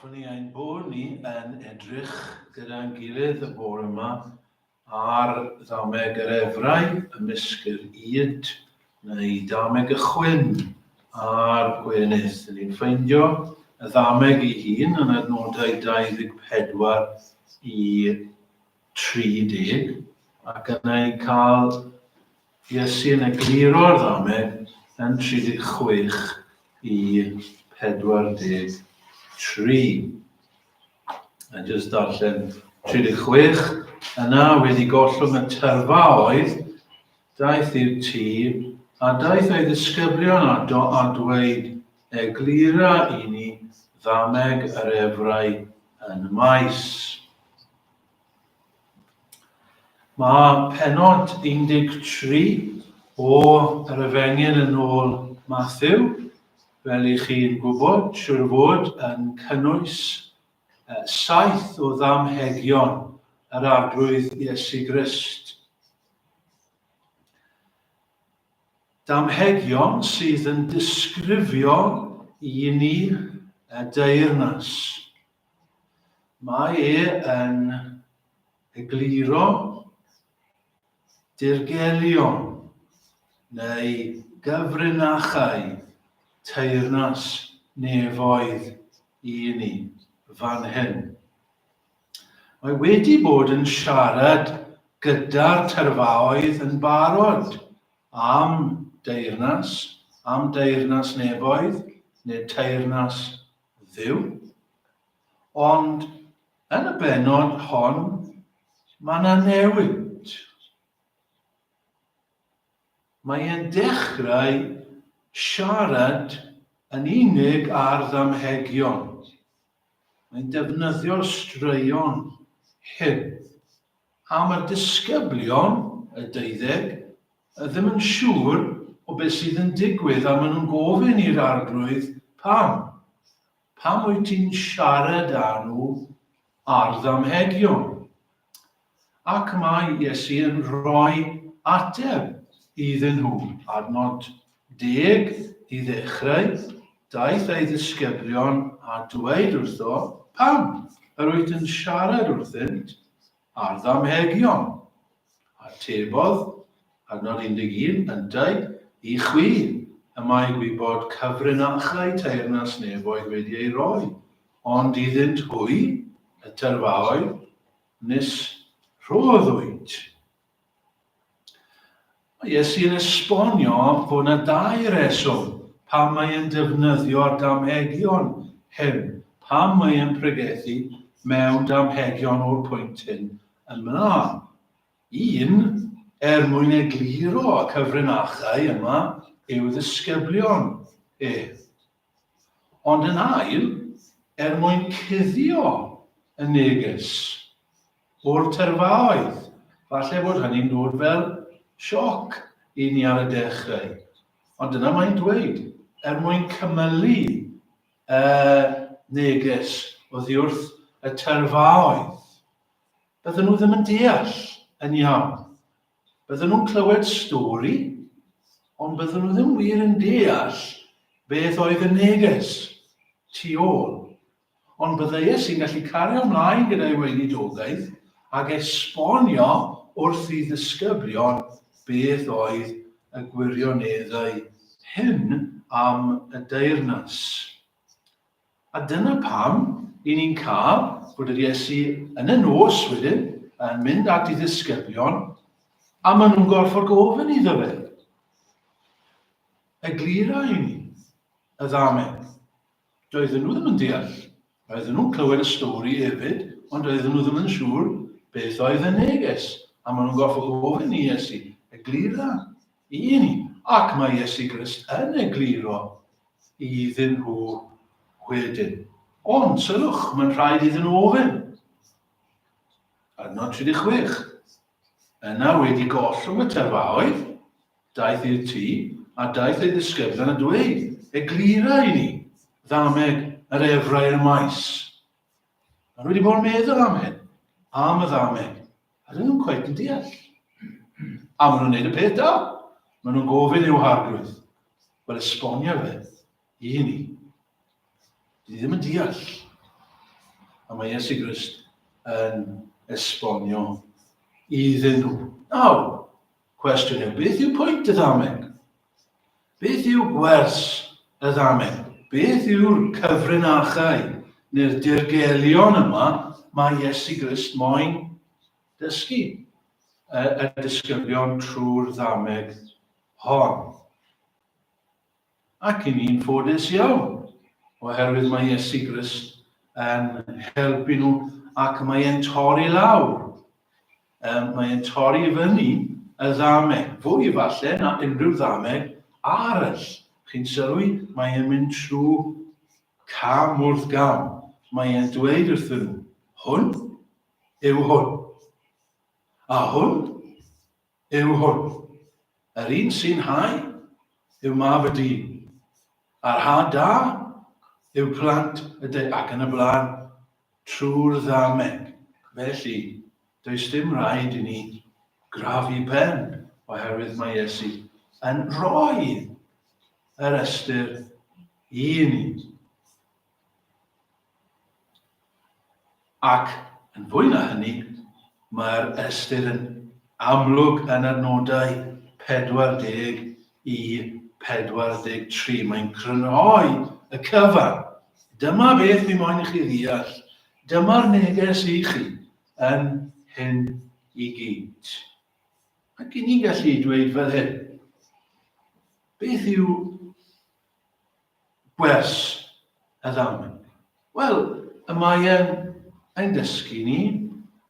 Hoffwn ni ein bod ni yn edrych gyda'n gilydd y bore yma ar ddameg yr efrau, ymysg yr yd, neu dameg y chwyn a'r gwenydd. Ni'n ffeindio y ddameg ei hun yn adnodau 24 i 30, ac yna i cael Iesu yn egluro'r ddameg yn 36 i 43. A jyst darllen 36, yna wedi gollwng y tyrfa oedd, daeth i'r tŷ, a daeth ei ddisgyblion ato a dweud, eglura i ni ddameg yr efrau yn maes. Mae pennod 13 o yr Efengyl yn ôl Mathew, fel i chi'n gwybod, siwr fod yn cynnwys 7 o ddamhegion yr arglwydd Iesu Grist. Damhegion sydd yn disgrifio i ni y deyrnas. Mae yn egluro dirgelion neu gyfrinachau teyrnas nefoedd i ni fan hyn. Mae wedi bod yn siarad gyda'r tyrfaoedd yn barod am deyrnas nefoedd neu teyrnas dduw. Ond yn y bennod hon, mae yna newid. Mae e'n dechrau siarad yn unig ar ddamhegion. Mae'n defnyddio straeon hyn. Am y disgyblion, y 12, ddim yn siŵr o beth sydd yn digwydd, a maen nhw'n gofyn i'r arglwydd, pam? Pam wyt ti'n siarad â nhw ar ddamhegion? Ac mae Iesu yn rhoi ateb iddyn nhw. Adnod 10 i ddechrau, daeth ei ddisgyblion a dweud wrtho, pam yr wyt yn siarad wrthynt ar ddamhegion? Atebodd, adnod 11 yn dweud, i chwi y mae gwybod cyfrinachau teyrnas nefoedd wedi ei roi, ond iddynt hwy, y tyrfaoedd, nes rhoddwyd. Mae Iesu yn esbonio fod yna 2 reswm pam mae e'n defnyddio'r damhegion hyn, pam mae e'n pregethu mewn damhegion o'r pwynt hyn ymlaen. Un, mwyn egluro y cyfrinachau yma i'w ddisgyblion Ond yn ail, mwyn cuddio y neges o'r tyrfaoedd. Falle bod hynny'n dod fel sioc i ni ar y dechrau. Ond dyna mae'n dweud, mwyn cymylu y neges oddi wrth y tyrfaoedd. Bydden nhw ddim yn deall yn iawn. Bydden nhw'n clywed stori, ond bydden nhw ddim wir yn deall beth oedd y neges tu ôl. Ond byddai Iesu'n gallu cario ymlaen gyda'i weinidogaeth ac esbonio wrth i ddisgyblion beth oedd y gwirioneddau hyn am y deyrnas. A dyna pam i ni'n cael bod yr Iesu yn y nos wedyn yn mynd at ei ddisgyblion a maen nhw'n gorfod gofyn iddo fe. Eglura i ni y ddameg. Doedden nhw ddim yn deall. Doedden nhw'n clywed y stori hefyd, ond doedden nhw ddim yn siŵr beth oedd y neges. A maen nhw'n gorfod gofyn i Iesu, eglura i ni. Ac mae Iesu Grist yn egluro iddyn nhw wedyn. Ond, sylwch, mae'n rhaid iddyn nhw ofyn. Adnod 36. Yna wedi gollwng y tyrfaoedd, daeth i'r tŷ, a daeth ei ddisgyblion a dweud, eglura i ni ddameg yr efrau yn y maes. Maen nhw wedi bod yn meddwl am hyn, am y ddameg. A dyn nhw'n cweit yn deall. A maen nhw'n neud y peth da. Maen nhw'n gofyn i'w harglwydd. Wel, esbonio fe i ni. Dwi ddim yn deall A mae Iesu Grist yn esbonio iddyn nhw. Nawr, cwestiwn yw, beth yw pwynt y ddameg? Beth yw gwers y ddameg? Beth yw'r cyfrinachau neu'r dirgelion yma mae Iesu Grist moyn dysgu? Y disgyblion trwy'r ddameg hon. Ac i ni'n ffodus iawn, oherwydd mae Iesu Grist yn helpu nhw ac mae e'n torri lawr. Mae e'n torri fyny y ddameg, fwy falle na unrhyw ddameg arall. Chi'n sylwi, mae e'n mynd trwy cam wrth gam. Mae e'n dweud wrthyn nhw, hwn yw hwn. A hwn yw hwn. Yr un sy'n hau yw mab y dyn. A'r had da yw plant y de ac yn y blaen trwy'r ddameg. Felly, does dim rhaid i ni grafu pen oherwydd mae Iesu yn rhoi yr ystyr i ni. Ac yn fwy na hynny, mae'r ystyr yn amlwg yn y nodau 40 i 43. Mae'n crynhoi y cyfan. Dyma beth mi moyn i chi ddeall. Dyma'r neges i chi yn hyn i gyd. Ac i ni'n gallu dweud fel hyn. Beth yw gwers y ddameg? Wel, mae e'n dysgu ni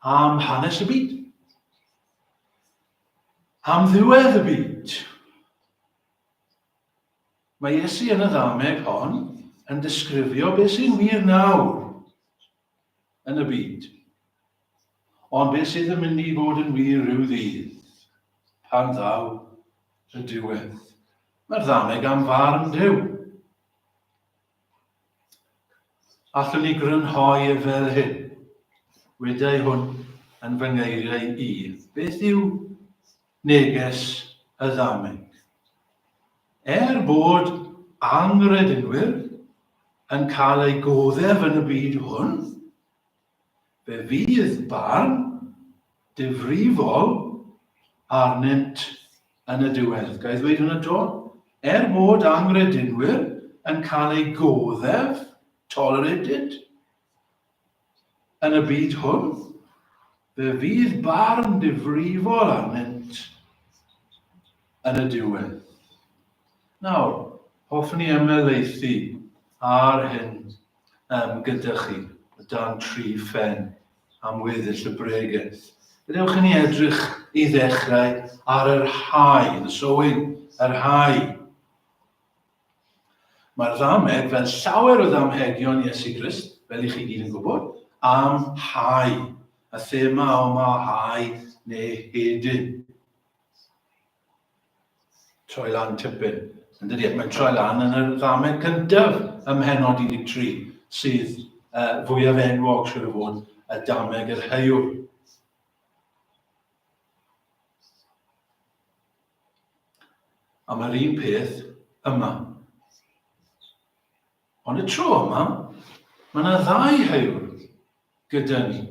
am hanes y byd. Am ddiwedd y byd. Mae Iesu yn y ddameg hon yn disgrifio beth sy'n wir nawr yn y byd. Ond beth sydd yn mynd i fod yn wir rhyw ddydd, pan ddaw y diwedd. Mae'r ddameg am farn Duw. Allwn ni grynhoi e fel hyn. Wedai hwn yn fy ngeiriau i. Beth yw neges y ddameg? Bod angredinwyr yn cael ei goddef yn y byd hwn, fe fydd barn difrifol arnynt yn y diwedd. Ga i ddweud hwnna to? Bod angredinwyr yn cael ei goddef, tolerated, yn y byd hwn, fe fydd barn difrifol arnynt yn y diwedd. Nawr, hoffwn ni ymelaethu ar hyn gyda chi, o dan 3 phen am weddill y bregaeth. Gadewch i ni edrych i ddechrau ar yr hau, y sowing, yr hau. Mae'r ddameg, fel llawer o ddamhegion Iesu Grist, fel i chi gyd yn gwybod, am hau. Y thema o ma hau neu hedyn. Troi lan tipyn. Mae'n troi lan yn y ddameg cyntaf ym Mhennod 13, sydd fwyaf enwog siŵr o fod y dameg yr heiwr. A mae'r un peth yma. Ond y tro yma, mae yna 2 heiwr gyda ni,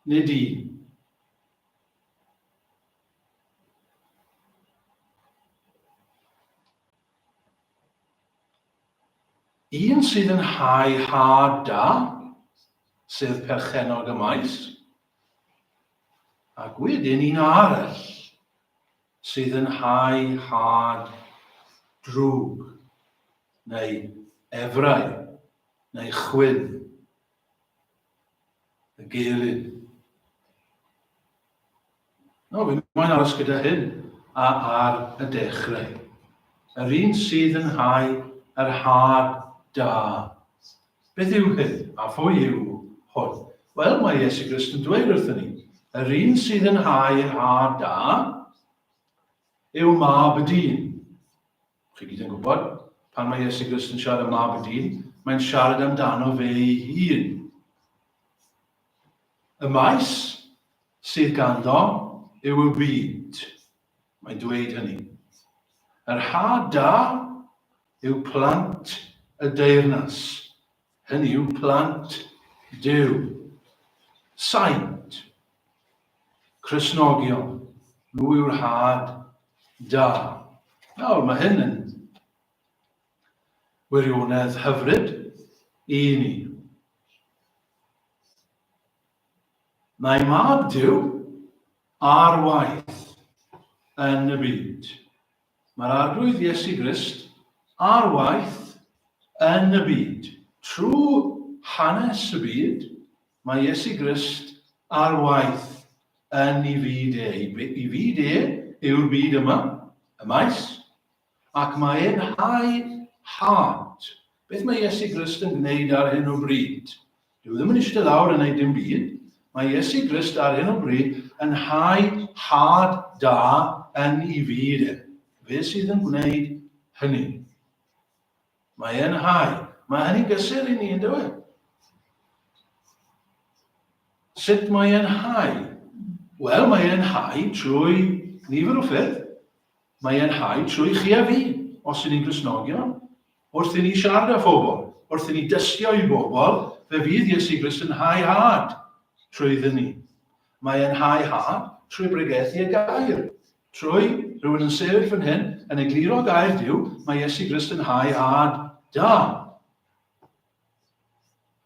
nid un. Un sydd yn hau had da, sef perchenog y maes, ac wedyn un arall sydd yn hau had drwg, neu efrau, neu chwyn, y gelyn. Fi'n moyn aros gyda hyn ar y dechrau. Yr un sydd yn hau yr had da. Beth yw hyn? A phwy yw hwn? Wel, mae Iesu Grist yn dweud wrthyn ni. Yr un sydd yn hau yr had da yw mab y dyn. Chi gyd yn gwybod, pan mae Iesu Grist yn siarad am mab y dyn, mae'n siarad amdano fe ei hun. Y maes sydd ganddo yw y byd. Mae'n dweud hynny. Yr had da yw plant y deyrnas. Hynny yw plant Duw. Saint. Cristnogion. Nhw yw'r had da. Nawr, mae hyn yn wirionedd hyfryd I ni. Mae mab Duw ar waith yn y byd. Mae'r arglwydd Iesu Grist ar waith yn y byd. Trwy hanes y byd, mae Iesu Grist ar waith yn ei fyd e. I fyd e yw'r byd yma, y maes, ac mae e'n hau had. Beth mae Iesu Grist yn gwneud ar hyn o bryd? Dyw ddim yn eistedd lawr yn gwneud dim byd. Mae Iesu Grist ar hyn o bryd yn hau had da yn ei fyd e. Fe sydd yn gwneud hynny? Mae e'n hau. Mae hynny'n gysur I ni, ynddo e? Sut mae e'n hau? Wel, mae e'n hau trwy nifer o ffyrdd. Mae e'n hau trwy chi a fi, os ydyn ni'n Gristnogion. Wrth I ni siarad â phobl, wrth I ni dystio I bobl, fe fydd Iesu Grist yn hau had trwyddyn ni. Mae e'n hau had trwy bregethu y gair. Trwy rhywun yn sefyll fan hyn, yn egluro gair Duw, mae Iesu Grist yn hau had da.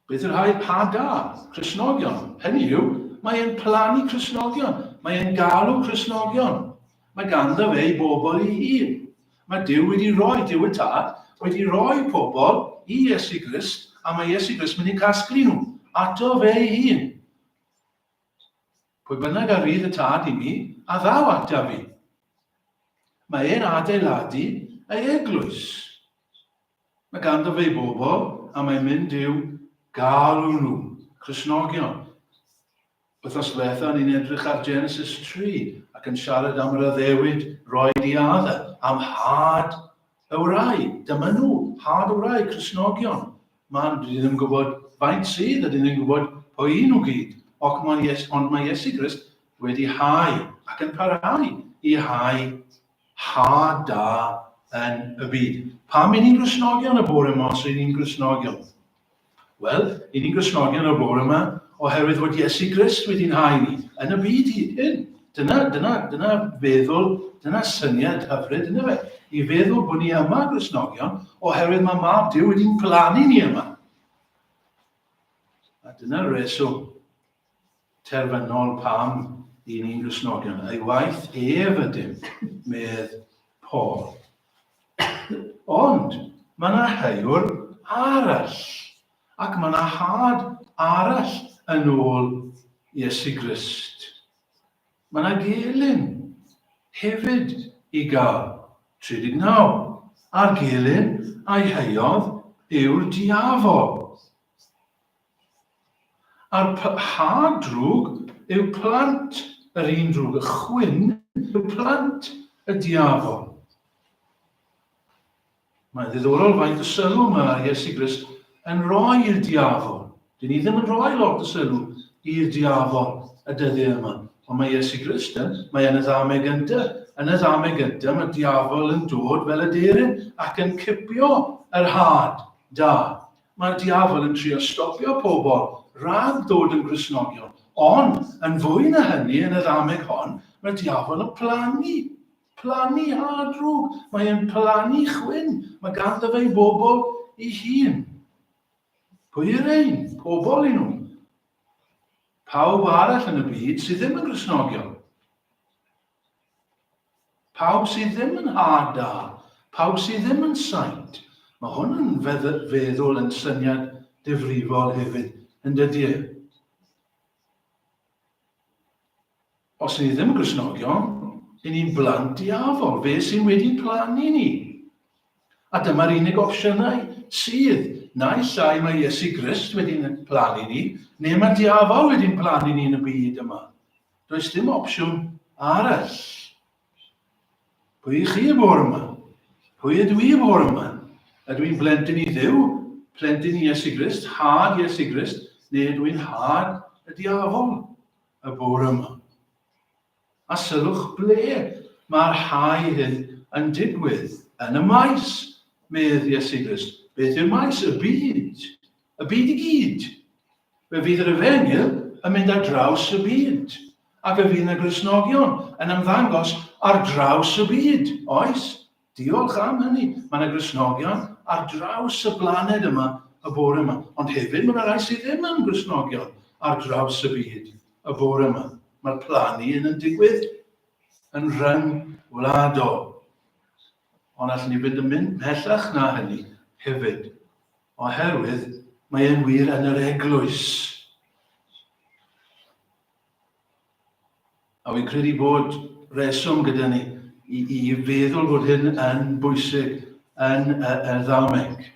Beth yw'r had da? Cristnogion. Hynny yw, mae e'n plannu Cristnogion. Mae e'n galw Cristnogion. Mae ganddo fe I bobl I hun. Mae Duw wedi rhoi, Duw y Tad, wedi rhoi pobl I Iesu Grist, a mae Iesu Grist mynd I casglu nhw ato fe I hun. Pwy bynnag ar fydd y Tad I mi, a ddaw ata fi. Mae e'n adeiladu ei eglwys. Mae ganddo fe bobl, a mae'n mynd i'w galw nhw, Cristnogion. Wythnos diwetha, ni'n edrych ar Genesis 3 ac yn siarad am yr addewid roed I adda, am had y wraig. Dyma nhw, had y wraig, Cristnogion. Dyn ni ddim yn gwybod faint sydd, a dyn ni'n gwybod pwy nhw gyd. Ond mae Iesu Grist wedi hau ac yn parhau I hau had da yn y byd. Pam I ni'n Gristnogion y bore yma os I ni'n Gristnogion? Wel, I ni'n Gristnogion y bore yma oherwydd fod Iesu Grist wedi'n hau ni yn y byd hyn. Dyna feddwl, dyna syniad hyfryd, dyna fe. I feddwl bod ni yma Gristnogion oherwydd mae mab Duw wedi'n plannu ni yma. A dyna'r reswm terfynol pam I ni'n Gristnogion. Ei waith ef ydym, medd Paul. Ond mae yna heiwr arall, ac mae yna had arall yn ôl Iesu Grist. Mae yna gelyn hefyd I gael. 39. A'r gelyn a'i heiodd yw'r diafol. A'r had drwg yw plant yr un drwg. Y chwyn yw plant y diafol. Mae'n ddiddorol faint o sylw mae Iesu Grist yn rhoi i'r diafol. Dyn ni ddim yn rhoi lot o sylw i'r diafol y dyddiau yma. Ond mae Iesu Grist mae yn y ddamau gyntaf. Yn y ddamau gyntaf mae diafol yn dod fel y deryn ac yn cipio yr had da. Mae'r diafol yn trio stopio pobl rhag dod yn Gristnogion. Ond yn fwy na hynny yn y ddamau hon, mae'r diafol yn plannu had drwg. Mae e'n plannu chwyn. Mae ganddo fe bobl I hun. Pwy yw'r ein? Pobl I nhw. Pawb arall yn y byd sydd ddim yn Gristnogion. Pawb sydd ddim yn had da. Pawb sydd ddim yn saint. Mae hwn yn feddwl yn syniad difrifol hefyd, yn dydy. Os ni ddim yn Gristnogion, I ni'n blant diafol, fe sy'n wedi plannu ni. A dyma'r unig opsiynau sydd. Naill ai mae Iesu Grist wedi'n plannu ni, neu mae diafol wedi'n plannu ni yn y byd yma. Does dim opsiwn arall. Pwy chi y bore yma? Pwy ydw I y bore yma? Ydw i'n blentyn I Dduw? Plentyn I Iesu Grist? Had Iesu Grist? Neu ydw i'n had y diafol y bore yma? A sylwch ble mae'r hau hyn yn digwydd yn y maes, medd Iesu Grist. Beth yw'r maes? Y byd. Y byd I gyd. Fe fydd yr Efengyl yn mynd ar draws y byd. A fe fydd yna Gristnogion yn ymddangos ar draws y byd. Oes, diolch am hynny. Mae yna Gristnogion ar draws y blaned yma y bore yma. Ond hefyd mae yna rai sydd ddim yn Gristnogion ar draws y byd y bore yma. Mae'r plannu yn digwydd yn rhyngwladol. Ond allwn ni fynd yn mynd mhellach na hynny hefyd. Oherwydd mae e'n wir yn yr eglwys. A fi'n credu bod reswm gyda ni i feddwl bod hyn yn bwysig yn y ddameg.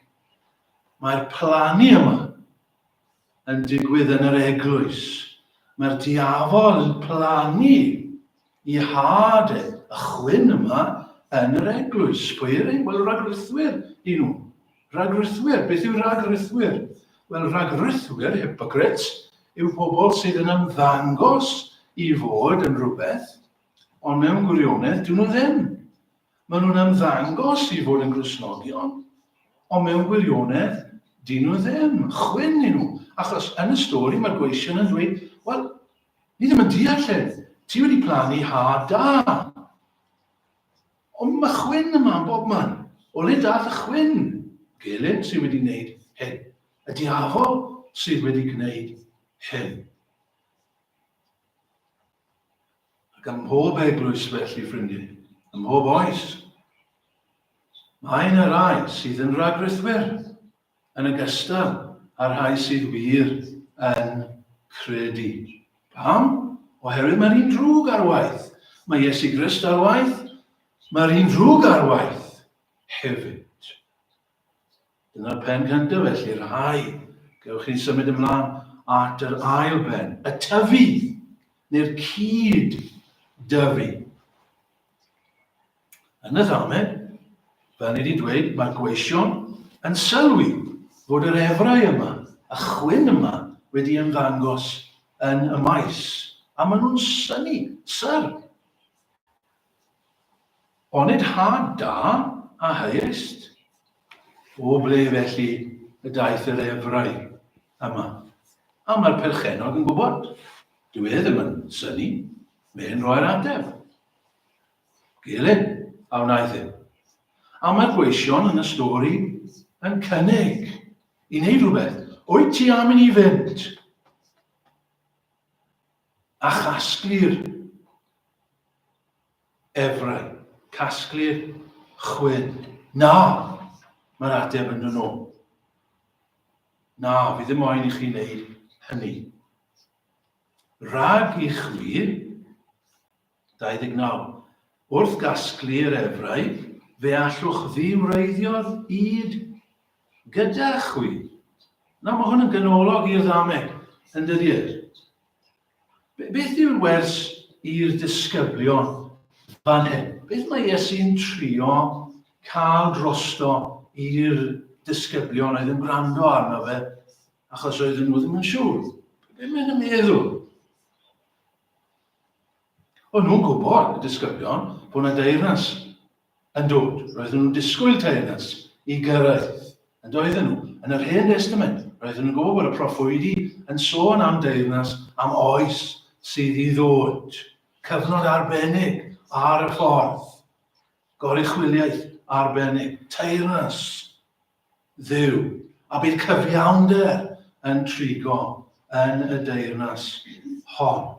Mae'r plannu yma yn digwydd yn yr eglwys. Mae'r diafol yn plannu i had y chwyn yma yn yr eglwys. Pwy yw'r ein? Wel, ragrythwyr i nhw. Ragrythwyr. Beth yw ragrythwyr? Wel, ragrythwyr, hypocrites, yw pobl sydd yn ymddangos i fod yn rhywbeth, ond mewn gwirionedd, dyn nhw ddim. Maen nhw'n ymddangos i fod yn Gristnogion, ond mewn gwirionedd, dyn nhw ddim. Chwyn i nhw. Achos yn y stori mae'r gweision yn dweud, wel, ni ddim yn deall hyn. Ti wedi plannu had da. Ond mae chwyn yma yn bob man. O le dath y chwyn? Gelyn sydd wedi gwneud hyn. Y diafol sydd wedi gwneud hyn. Ac ym mhob eglwys felly, ffrindiau, ym mhob oes, mae yna rai sydd yn ragrythwyr yn ogystal â'r rhai sydd wir yn credu. Pam? Oherwydd mae'r un drwg ar waith. Mae Iesu Grist ar waith, mae'r un drwg ar waith hefyd. Dyna'r pen cyntaf felly, rhai. Gewch chi'n symud ymlaen at yr ail ben. Y tyfu, neu'r cyd dyfu. Yn y ddameg, fel ni wedi dweud, mae'r gweision yn sylwi fod yr efrau yma, y chwyn yma, wedi ymddangos yn y maes. A maen nhw'n synnu, syr. Onid had da a hyest? O ble felly y daeth yr efrau yma? A mae'r perchenog yn gwybod. Dyw e ddim yn synnu, mae'n rhoi'r ateb. Gelyn, a wnaeth e. A mae'r gweision yn y stori yn cynnig i wneud rhywbeth. Wyt ti am i ni fynd? A chasglu'r efrau, casglu'r chwyn. Na, mae'r ateb yn nhw. Na, fi ddim moyn i chi wneud hynny. Rhag i chwi, 29, wrth gasglu'r efrau, fe allwch ddiwreiddio'r yd gyda chwi. Na, mae hwn yn ganolog i'r ddameg, yn dyddiad. Beth yw'r wers i'r disgyblion fan hyn? Beth mae Iesu'n trio cael drosto i'r disgyblion oedd yn gwrando arno fe, achos oedden nhw ddim yn siŵr? Beth mae'n meddwl? O'n nhw'n gwybod, y disgyblion, bod yna deyrnas yn dod. Roedden nhw'n disgwyl teyrnas i gyrraedd. Yn doedden nhw, yn yr Hen Testament, roedden nhw'n gwybod bod y proffwydi yn sôn am deyrnas, am oes sydd i ddod. Cyfnod arbennig ar y ffordd. Goruchwiliaeth arbennig. Teyrnas dduw. A bydd cyfiawnder yn trigo yn y deyrnas hon.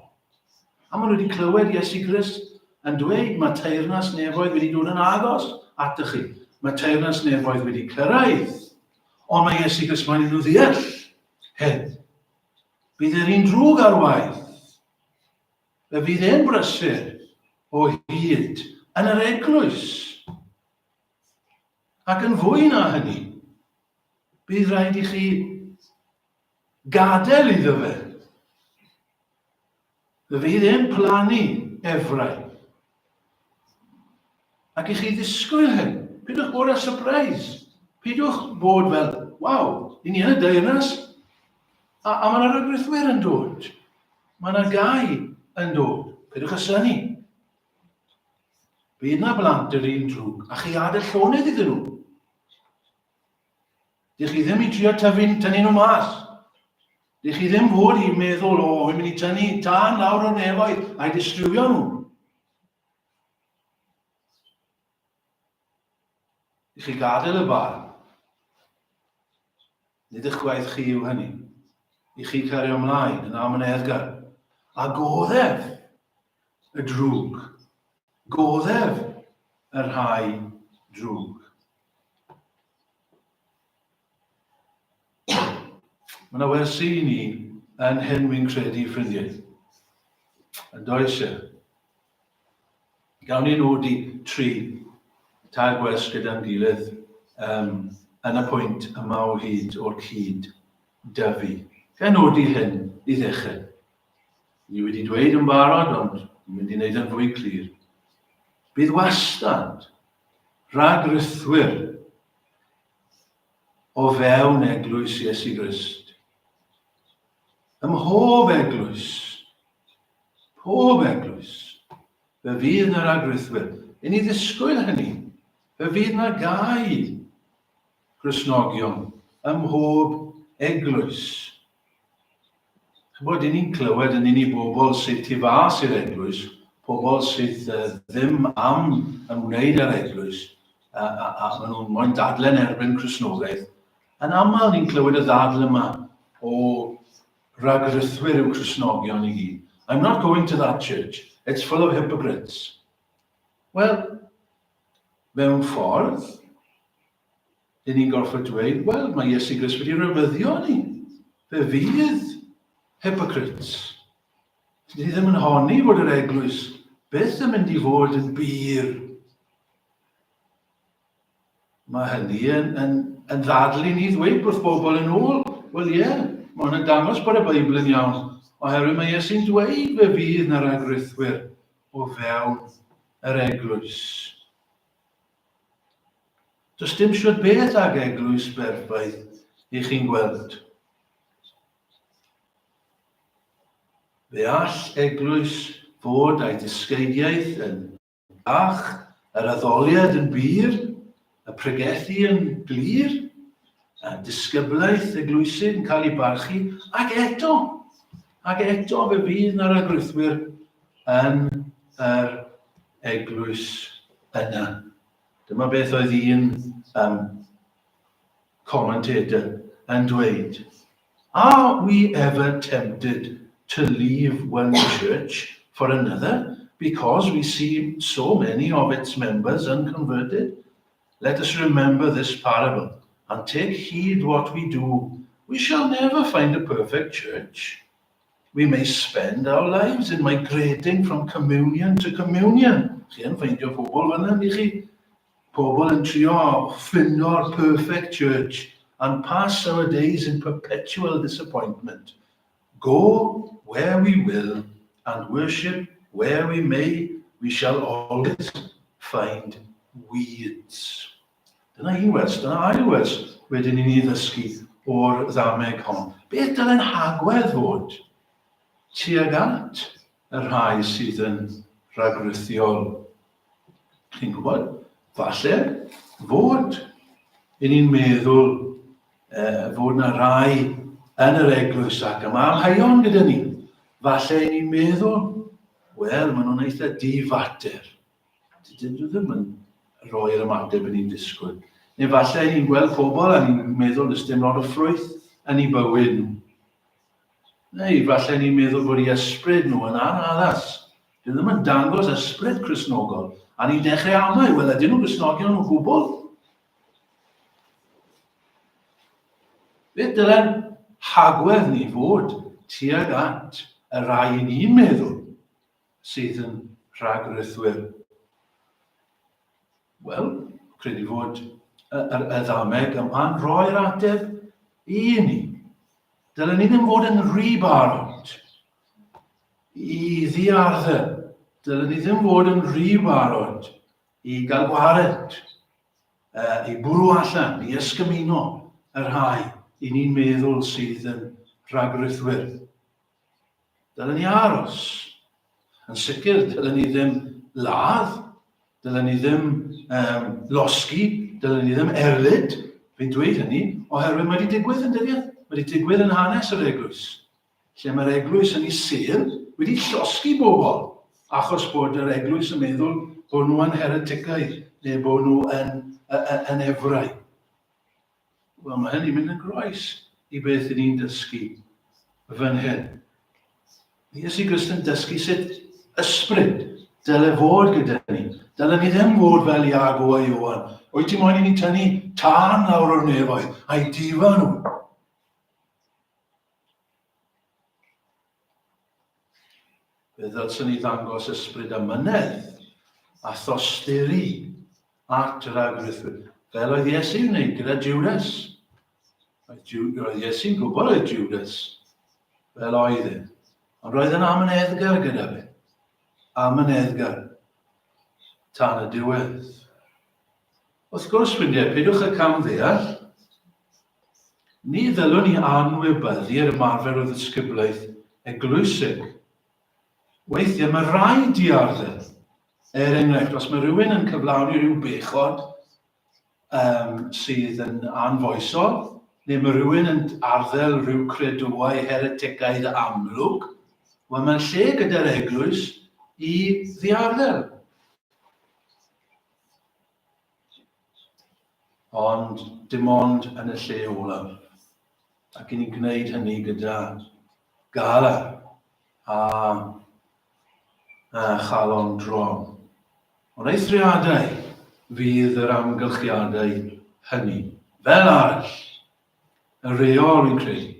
A maen nhw wedi clywed Iesu Grist yn dweud mae teyrnas nefoedd wedi dod yn agos at chi. Mae teyrnas nefoedd wedi cyrraedd. Ond mae Iesu Grist mae'n nhw ddeall hyn. Bydd yr un drwg ar waith. Fe fydd e'n brysur o hyd yn yr eglwys. Ac yn fwy na hynny, bydd rhaid i chi gadael iddo fe. Fe fydd e'n plannu efrau. Ac i chi ddisgwyl hyn. Pidwch bod â surprise. Pidwch bod fel, waw, ni yn y deyrnas. A mae yna ragrythwyr yn dod. Mae yna gau yn dod. Pidwch y synnu. Bydd na blant yr un drwg, a chi adael llonydd iddyn nhw. Dych chi ddim i trio tynnu nhw mas. Dych chi ddim fod i meddwl, o, fi'n mynd i tynnu tân lawr o'r nefoedd a'i distrywio nhw. Dych chi gadael y bar. Nid eich gwaith chi yw hynny. I chi cario ymlaen yn amyneddgar. A goddef y drwg. Goddef y rhai drwg. Mae yna wersi i ni yn hyn wy'n credu, ffrindiau. Yn does e. Gawn ni nodi 3 gwers gyda'n gilydd yn y pwynt yma o hyd o'r cyd dyfu. Gawn nodi hyn i ddechrau. Ni wedi dweud yn barod, ond ni'n mynd i wneud yn fwy clir. Bydd wastad rhagrythwyr o fewn eglwys Iesu Grist. Ym mhob eglwys, fe fydd yna rhagrythwyr. I ni ddisgwyl hynny, fe fydd yna gau Gristnogion ym mhob eglwys. Chybod, i ni'n clywed yn unig bobl sydd tu fas i'r eglwys, pobl sydd ddim am ymwneud â'r eglwys, a maen nhw'n moyn dadlen erbyn Cristnogaeth. Yn aml ni'n clywed y ddadl yma o rhagrythwyr yw Cristnogion i gyd. I'm not going to that church. It's full of hypocrites. Wel, mewn ffordd, dyn ni'n gorfod dweud, wel, mae Iesu Grist wedi rybyddio ni. Fe fydd hypocrites. Ni ddim yn honni fod yr eglwys beth yn mynd i fod yn bir. Mae hynny yn ddadlu ni ddweud wrth bobl yn ôl. Wel ie, mae hwnna'n dangos bod y Beibl yn iawn. Oherwydd mae Iesu'n dweud fe fydd na rhagrythwyr o fewn yr eglwys. Does dim siwr beth ag eglwys berffaith i chi'n gweld. Fe all eglwys fod a'i ddysgeidiaeth yn bach, yr addoliad yn bir, y pregethu yn glir, a disgyblaeth eglwysydd yn cael ei barchu, ac eto fe fydd na'r rhagrythwyr yn yr eglwys yna. Dyma beth oedd un commentator yn dweud. Are we ever tempted to leave one church for another because we see so many of its members unconverted? Let us remember this parable and take heed what we do. We shall never find a perfect church. We may spend our lives in migrating from communion to communion. Chi'n ffeindio pobl fyna, ni chi? Pobl yn trio ffindo'r perfect church and pass our days in perpetual disappointment. Go where we will and worship where we may, we shall always find weeds. Dyna un wers, dyna ail wers wedyn i ni ddysgu o'r ddameg hon. Beth dyle'n hagwedd fod tuag at y rhai sydd yn rhagrythiol? Chi'n gwybod? Falle fod i ni'n meddwl fod yna rai yn yr eglwys ac yma amhaion gyda ni. Falle ni'n meddwl, wel, maen nhw'n eitha difater. Dydyn nhw ddim yn roi'r ymateb yn ni'n disgwyl. Neu falle ni'n gweld pobl a ni'n meddwl does dim lot o ffrwyth yn ei bywyd nhw. Neu falle ni'n meddwl bod ei ysbryd nhw yn anaddas. Dyn nhw ddim yn dangos ysbryd Cristnogol. A ni'n dechrau amau, wel, ydyn nhw'n Cristnogion nhw'n gwbl. Beth dyle'n hagwedd ni fod tuag at y rai ni'n meddwl sydd yn rhagrythwyr? Wel, credu fod y ddameg yma'n rhoi'r ateb i ni. Dylen ni ddim fod yn rhy barod i ddiarddau. Dylen ni ddim fod yn rhy barod i gael gwared, i bwrw allan, i ysgymuno y rhai i ni'n meddwl sydd yn rhagrythwyr. Dylen ni aros. Yn sicr, dylen ni ddim ladd, dylen ni ddim losgi, dylen ni ddim erlyd, fi'n dweud hynny, oherwydd mae wedi digwydd yn dyddiau. wedi digwydd yn hanes yr eglwys, lle mae'r eglwys yn ei sir wedi llosgi bobl, achos bod yr eglwys yn meddwl bod nhw yn hereticau, neu bod nhw yn efrau. Wel, mae hynny'n mynd yn groes i beth i ni'n dysgu fan hyn. Iesu Grist yn dysgu sut ysbryd dyle fod gyda ni. Dyle ni ddim fod fel Iago a Ioan. Wyt ti moyn i ni tynnu tân lawr o'r nefoedd a'i difa nhw. Fe ddylsyn ni ddangos ysbryd amynedd a thosteri at yr agwrythwyr. Fel oedd Iesu'n wneud gyda Judas. Roedd Iesu'n gwybod oedd Judas fel oedd e. Ond roedd yn amyneddgar gyda fe. Amyneddgar tan y diwedd. Wrth gwrs, ffrindiau, pidwch y cam ddeall. Ni ddylwn ni anwybyddu'r ymarfer o ddisgyblaeth eglwysig. Weithiau mae rai diarddau. Enghraifft, os mae rhywun yn cyflawni rhyw bechod sydd yn anfoesol, neu mae rhywun yn arddel rhyw credwau hereticaidd amlwg, wel mae'n lle gyda'r eglwys i ddiarddel. Ond dim ond yn y lle olaf. Ac i ni gwneud hynny gyda galar a chalon drom. Ond eithriadau fydd yr amgylchiadau hynny. Fel arall, y reol fi'n credu,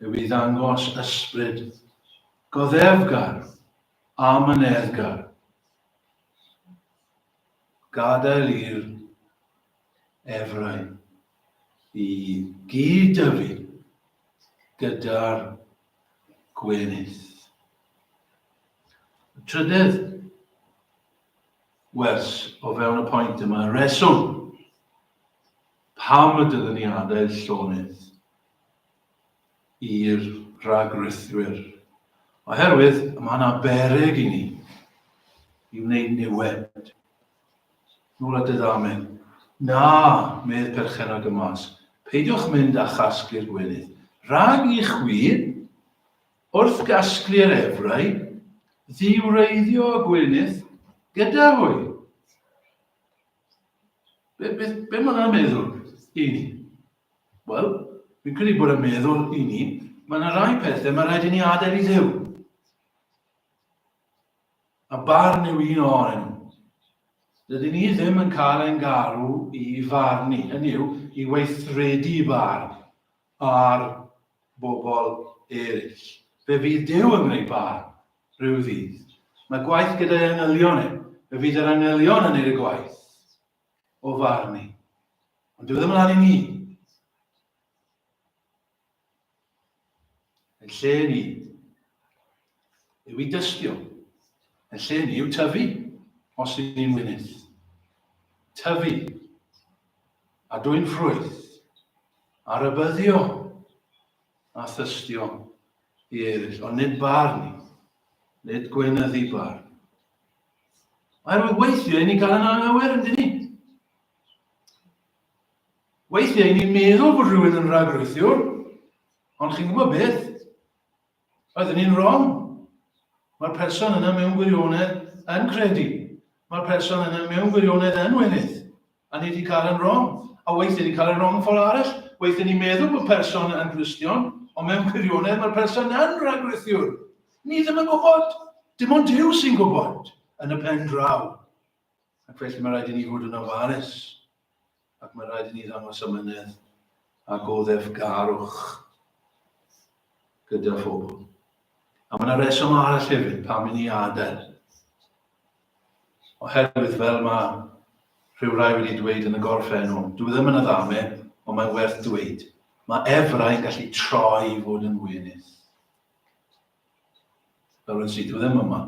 yw i ddangos ysbryd goddefgar a myneddgar. Gadael i'r efrau i gyd-dyfu gyda'r gwenydd. Trydydd wers o fewn y pwynt yma, reswm pam y dylwn ni adael llonydd i'r rhagrythwyr. Oherwydd, mae yna bereg i ni i wneud niwed. Nôl at y ddamen. Na, medd perchen ag y mas. Peidiwch mynd a chasglu'r gwenydd. Rhag i chwi, wrth gasglu'r efrau, ddiwreiddio y gwenydd gyda hwy. Be mae yna'n meddwl i ni? Wel, fi'n credu bod yn meddwl i ni, mae yna rai pethau mae rhaid i ni adael i Dduw. A barn yw un o'r nhw. Dydyn ni ddim yn cael ein garw i farnu, hynny yw, i weithredu barn ar bobl eraill. Fe fydd Duw yn gwneud barn rhyw ddydd. Mae gwaith gyda'r angylion e. Fe fydd yr angylion yn gwneud y gwaith o farnu. Ond dyw ddim yn lan i ni. Yn lle ni yw i dystio. Yn lle ni yw tyfu. Os ni'n wynydd. Tyfu, a dwy'n ffrwyth, a rybyddio, a thystio i eraill, ond nid barn ni, nid gweinyddu barn. Oherwydd weithiau ni'n cael yn anghywir, yndyn ni? Weithiau ni'n meddwl bod rhywun yn rhagrythiwr, ond chi'n gwybod beth? Oedden ni'n wrong. Mae'r person yna mewn gwirionedd yn credu. Mae'r person yna mewn gwirionedd yn wynydd, a ni wedi cael yn wrong. A weithio ni cael yn wrong ffordd arall. Weithio ni'n meddwl bod person yn Gristion, ond mewn gwirionedd mae'r person yn rhagrythiwr. Ni ddim yn gwybod. Dim ond Duw sy'n gwybod yn y pen draw. Ac felly mae rhaid i ni fod yn ofalus. Ac mae rhaid i ni ddangos amynedd a goddefgarwch gyda phobl. A mae yna reswm arall hefyd pam i ni adael. Oherwydd fel mae rhyw rai wedi dweud yn y gorffennol, dwi ddim yn y ddame, ond mae'n werth dweud. Mae efrau'n gallu troi i fod yn wynydd. Fel rwy'n sydd, dwi ddim yma,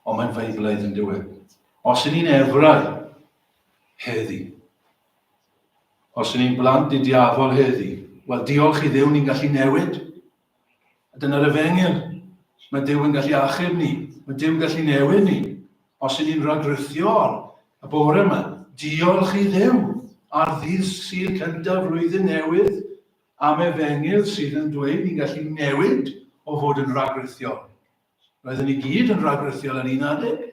ond mae'n feiblaidd yn diwedd. Os ydyn ni'n efrau, heddi. Os ydyn ni'n blant i diafol heddi, wel diolch i Dduw ni'n gallu newid. A dyna'r efengyl. Mae Duw yn gallu achub ni. Mae Duw yn gallu newid ni. Os ydyn ni'n rhagrythiol y bore yma, diolch i Dduw ar ddydd Sul cyntaf flwyddyn newydd. am Efengyl sydd yn dweud ni'n gallu newid o fod yn ragrithiol. Roedden ni gyd yn ragrithiol yn un adeg,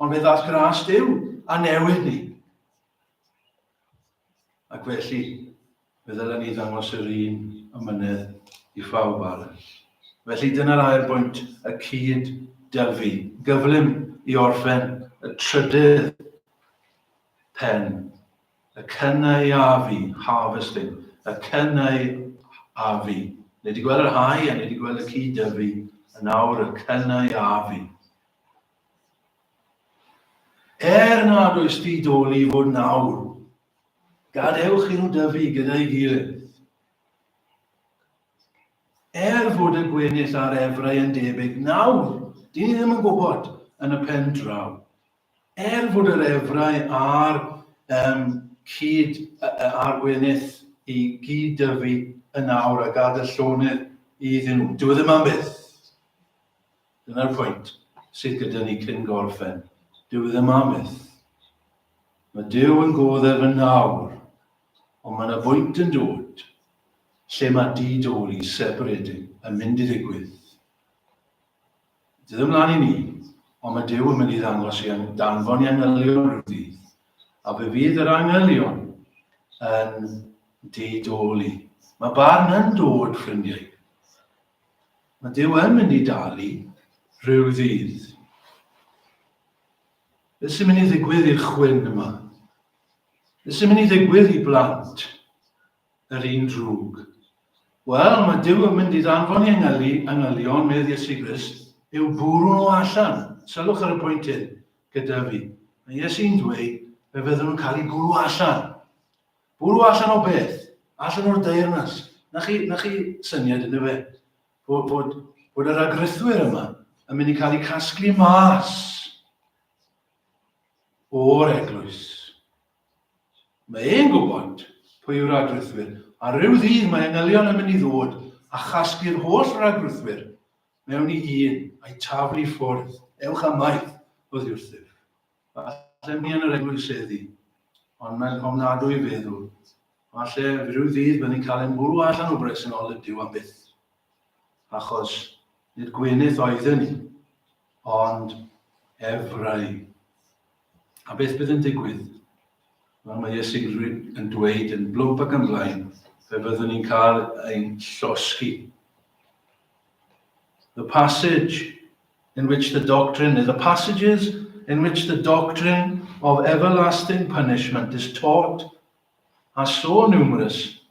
ond fe ddath gras Duw a newid ni. Ac felly, fe ddylen ni ddangos yr un ymynedd i phawb arall. Felly dyna'r ail bwynt, y cyd dyfu. Gyflym i orffen y trydydd pen, y cynaeafu, harvesting, y cynaeafu. Ni wedi gweld yr hau a ni wedi gweld y cyd dyfu, a nawr y cynaeafu. Nad oes di doli fod nawr, gadewch i nhw dyfu gyda'i gilydd. Fod y gwenydd a'r efrau yn debyg, nawr, di ni ddim yn gwybod yn y pen draw. Fod yr efrau a'r a'r gwenydd i gyd dyfu yn nawr a gadael llonydd iddyn nhw. Dyw e ddim am byth. Dyna'r pwynt sydd gyda ni cyn gorffen. Dyw e ddim am byth. Mae Duw yn goddef yn nawr, ond mae yna bwynt yn dod lle mae di-doli separedig yn mynd i ddigwydd. Dyw ddim lan i ni, ond mae Duw yn mynd i ddangos i danfon i angylion rhyw ddydd. A fe fydd yr angylion yn di-doli. Mae barn yn dod, ffrindiau. Mae Duw yn mynd i dalu rhyw ddydd. Beth sy'n mynd i ddigwydd i'r chwyn yma? Beth sy'n mynd i ddigwydd i blant yr un drwg? Wel, mae Duw yn mynd i ddanfon i angylion, medde Iesu Grist, yw bwrw nhw allan. Sylwch ar y pwynt hyn gyda fi. Mae Iesu'n dweud, fe fydden nhw'n cael eu bwrw allan. Bwrw allan o beth? Allan o'r deyrnas. Na chi syniad yna fe? Bod yr agrythwyr yma yn mynd i cael eu casglu mas o'r eglwys. Mae e'n gwybod pwy yw'r agrythwyr. A rhyw ddydd mae angylion yn mynd i ddod a chasglu'r holl ragrythwyr mewn i un a'i taflu ffwrdd. Ewch am maith o ddiwrthif. Falle mi yn yr eglwys heddi, ond mae'n ofnadwy feddwl. Falle rhyw ddydd byddwn ni'n cael ein bwrw allan o bresenoldeb Duw am byth. Achos nid gwenydd oedden ni, ond efrau. A beth bydd yn digwydd? Wel, mae Iesu yn dweud yn blwmp ac ymlaen, fe byddwn ni'n cael ein llosgi. The passages in which the doctrine of everlasting punishment is taught are so numerous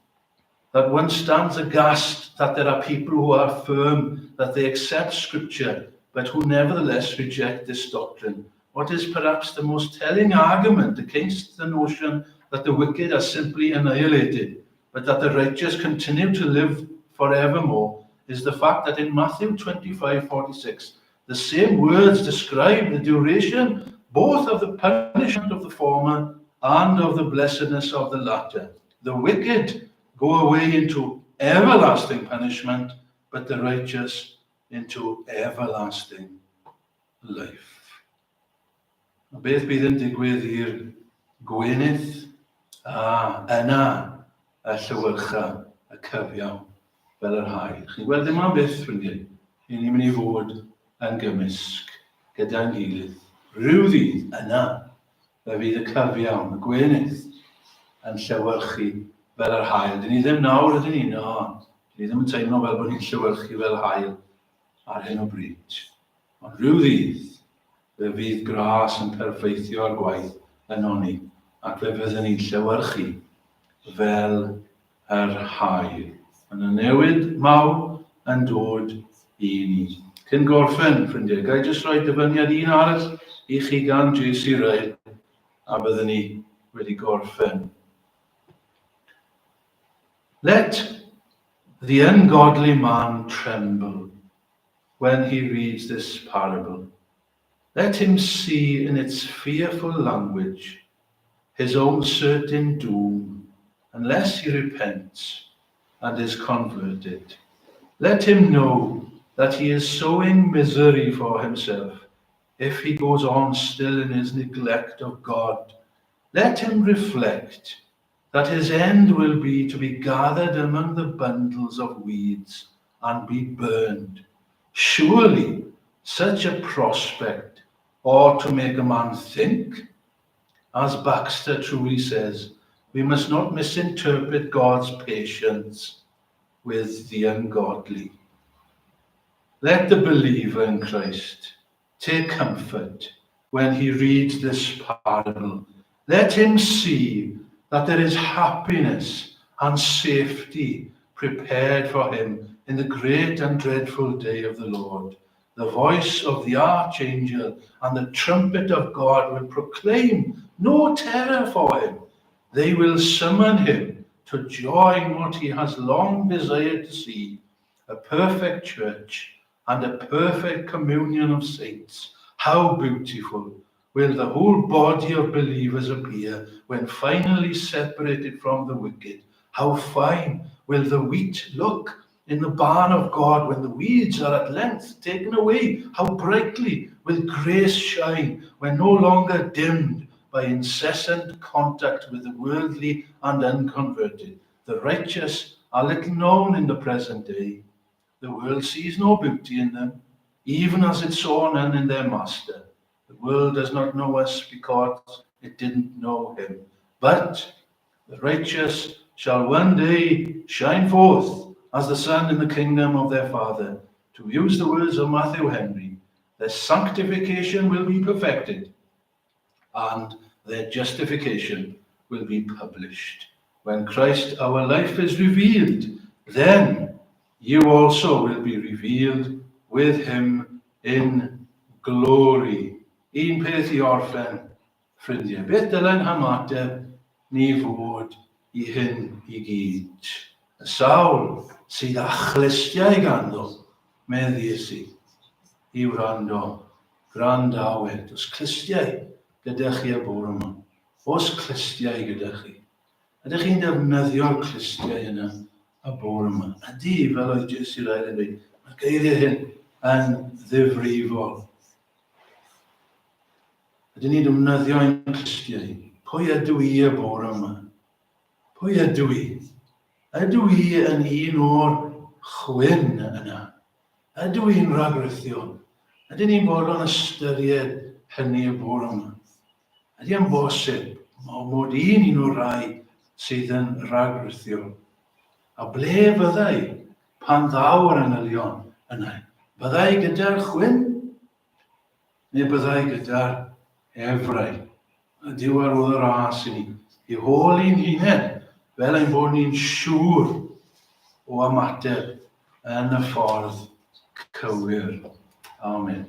that one stands aghast that there are people who are firm that they accept Scripture, but who nevertheless reject this doctrine. What is perhaps the most telling argument against the notion that the wicked are simply annihilated, but that the righteous continue to live forevermore, is the fact that in Matthew 25:46, the same words describe the duration both of the punishment of the former and of the blessedness of the latter. The wicked go away into everlasting punishment, but the righteous into everlasting life. Beth bydd yn digwydd i'r gwenydd yna y llywyrcha, y cyfiawn, fel yr haul. Chi'n gweld ddim am byth, ffrindiau, i ni'n mynd i fod yn gymysg gyda'n gilydd. Rhyw ddydd yna, fe fydd y cyfiawn, y gwenydd, yn llywyrchu fel yr haul. Dyn ni ddim nawr ydyn ni, no. Dyn ni ddim yn teimlo fel bod ni'n llywyrchu fel haul ar hyn o bryd. Ond rhyw ddydd, fe fydd gras yn perfeithio ar gwaith yn onni, ac fe fyddwn ni'n llywyrchu fel yr haul. Yn y newid mawr yn dod i ni. Cyn gorffen, ffrindiau, gai jyst rhoi dyfyniad un arall i chi gan J.C. Ryle, a byddwn ni wedi gorffen. Let the ungodly man tremble when he reads this parable. Let him see in its fearful language his own certain doom, unless he repents and is converted. Let him know that he is sowing misery for himself if he goes on still in his neglect of God. Let him reflect that his end will be to be gathered among the bundles of weeds and be burned. Surely such a prospect ought to make a man think. As Baxter truly says, we must not misinterpret God's patience with the ungodly. Let the believer in Christ take comfort when he reads this parable. Let him see that there is happiness and safety prepared for him in the great and dreadful day of the Lord. The voice of the archangel and the trumpet of God will proclaim no terror for him. They will summon him to join what he has long desired to see, a perfect church and a perfect communion of saints. How beautiful will the whole body of believers appear when finally separated from the wicked. How fine will the wheat look in the barn of God when the weeds are at length taken away. How brightly will grace shine when no longer dimmed by incessant contact with the worldly and unconverted. The righteous are little known in the present day. The world sees no beauty in them, even as it saw none in their master. The world does not know us because it didn't know him. But the righteous shall one day shine forth as the sun in the kingdom of their Father. To use the words of Matthew Henry, their sanctification will be perfected and their justification will be published. When Christ our life is revealed, then you also will be revealed with him in glory. Un peth I orffen, ffrindiau. Beth dylen ymateb ni fod I hyn I gyd. Y sawl sydd â chlystiau ganddo, meddies I wrando, grandawyd. Os clystiau gyda chi y bore yma? Os clystiau gyda chi? Ydych chi'n defnyddio'r clystiau yna y bore yma? Ydy, fel oedd Jesu Rael yn dweud, mae'r geiriau hyn yn ddifrifol. Ydyn ni'n defnyddio ein clystiau? Pwy ydw I y bore yma? Pwy ydw I? Ydw I yn un o'r chwyn yna? Ydw i'n ragwrithiol? Ydyn ni'n bod yn ystyried hynny y bore yma? Ydy yn bosib mod un o'r rai sydd yn ragwrithiol? A ble byddai pan ddaw'r anylion yna? Byddai gyda'r chwyn? Neu byddai gyda'r efrau? A diwedd y ras I ni. I hôl i'n hunain, fel ein bod ni'n siŵr o ymateb yn y ffordd cywir. Amen.